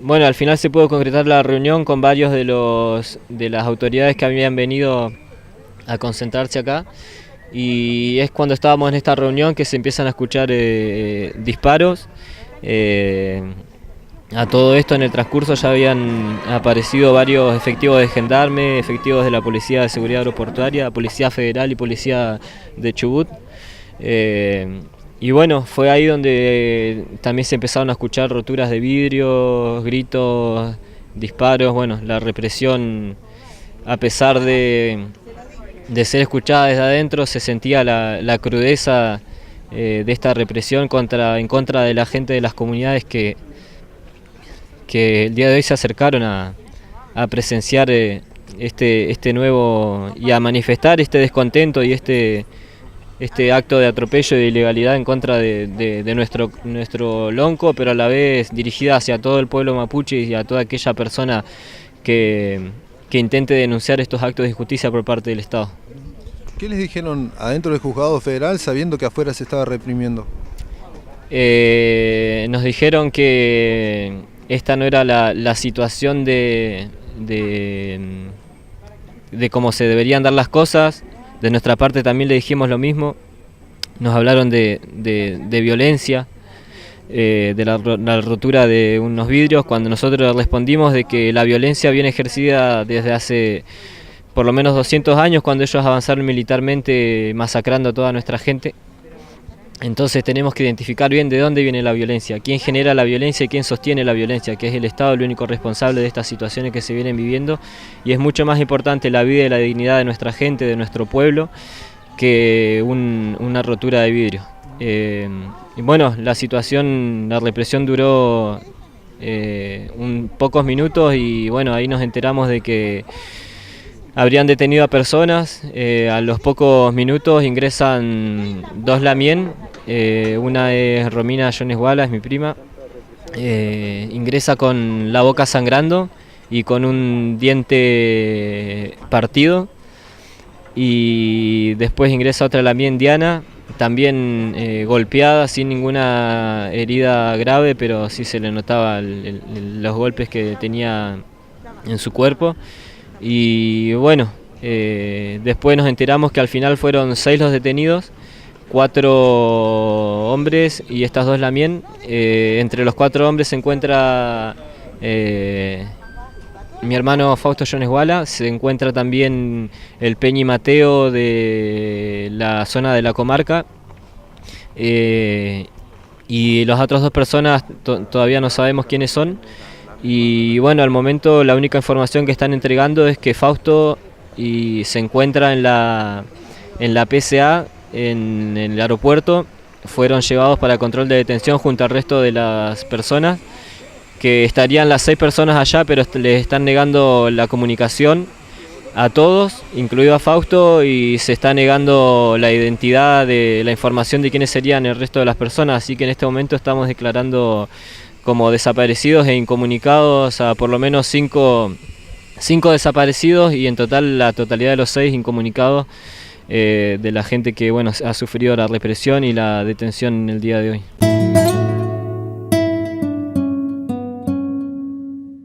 bueno, al final se pudo concretar la reunión con varios de las autoridades que habían venido a concentrarse acá. Y es cuando estábamos en esta reunión que se empiezan a escuchar disparos. Eh, a todo esto en el transcurso ya habían aparecido varios efectivos de gendarme, efectivos de la Policía de Seguridad Aeroportuaria, Policía Federal y Policía de Chubut. Y bueno, fue ahí donde también se empezaron a escuchar roturas de vidrios, gritos, disparos. Bueno, la represión, a pesar de ser escuchada desde adentro, se sentía la crudeza de esta represión en contra de la gente de las comunidades que el día de hoy se acercaron a presenciar este nuevo y a manifestar este descontento y este acto de atropello y de ilegalidad en contra de nuestro lonco, pero a la vez dirigida hacia todo el pueblo mapuche y a toda aquella persona que intente denunciar estos actos de injusticia por parte del Estado. ¿Qué les dijeron adentro del juzgado federal sabiendo que afuera se estaba reprimiendo? Nos dijeron que esta no era la situación de cómo se deberían dar las cosas. De nuestra parte también le dijimos lo mismo. Nos hablaron de violencia, de la rotura de unos vidrios, cuando nosotros respondimos de que la violencia viene ejercida desde hace por lo menos 200 años, cuando ellos avanzaron militarmente masacrando a toda nuestra gente. Entonces tenemos que identificar bien de dónde viene la violencia, quién genera la violencia y quién sostiene la violencia, que es el Estado el único responsable de estas situaciones que se vienen viviendo, y es mucho más importante la vida y la dignidad de nuestra gente, de nuestro pueblo, que una rotura de vidrio. Y bueno, la represión duró pocos minutos y bueno, ahí nos enteramos de que habrían detenido a personas. A los pocos minutos ingresan dos lamien, una es Romina Jones Wala, es mi prima, ingresa con la boca sangrando y con un diente partido, y después ingresa otra lamien, Diana, también golpeada, sin ninguna herida grave, pero sí se le notaba los golpes que tenía en su cuerpo. Y bueno, después nos enteramos que al final fueron 6 los detenidos, 4 hombres y estas 2 lamien. Entre los 4 hombres se encuentra mi hermano Fausto Jones Wala, se encuentra también el Peñi Mateo de la zona de la comarca, y las otras 2 personas todavía no sabemos quiénes son. Y bueno, al momento la única información que están entregando es que Fausto se encuentra en la PCA, en el aeropuerto. Fueron llevados para control de detención junto al resto de las personas, que estarían las 6 personas allá, pero les están negando la comunicación a todos, incluido a Fausto, y se está negando la identidad de la información de quiénes serían el resto de las personas. Así que en este momento estamos declarando como desaparecidos e incomunicados a por lo menos 5 desaparecidos, y en total la totalidad de los 6 incomunicados, de la gente que bueno ha sufrido la represión y la detención en el día de hoy.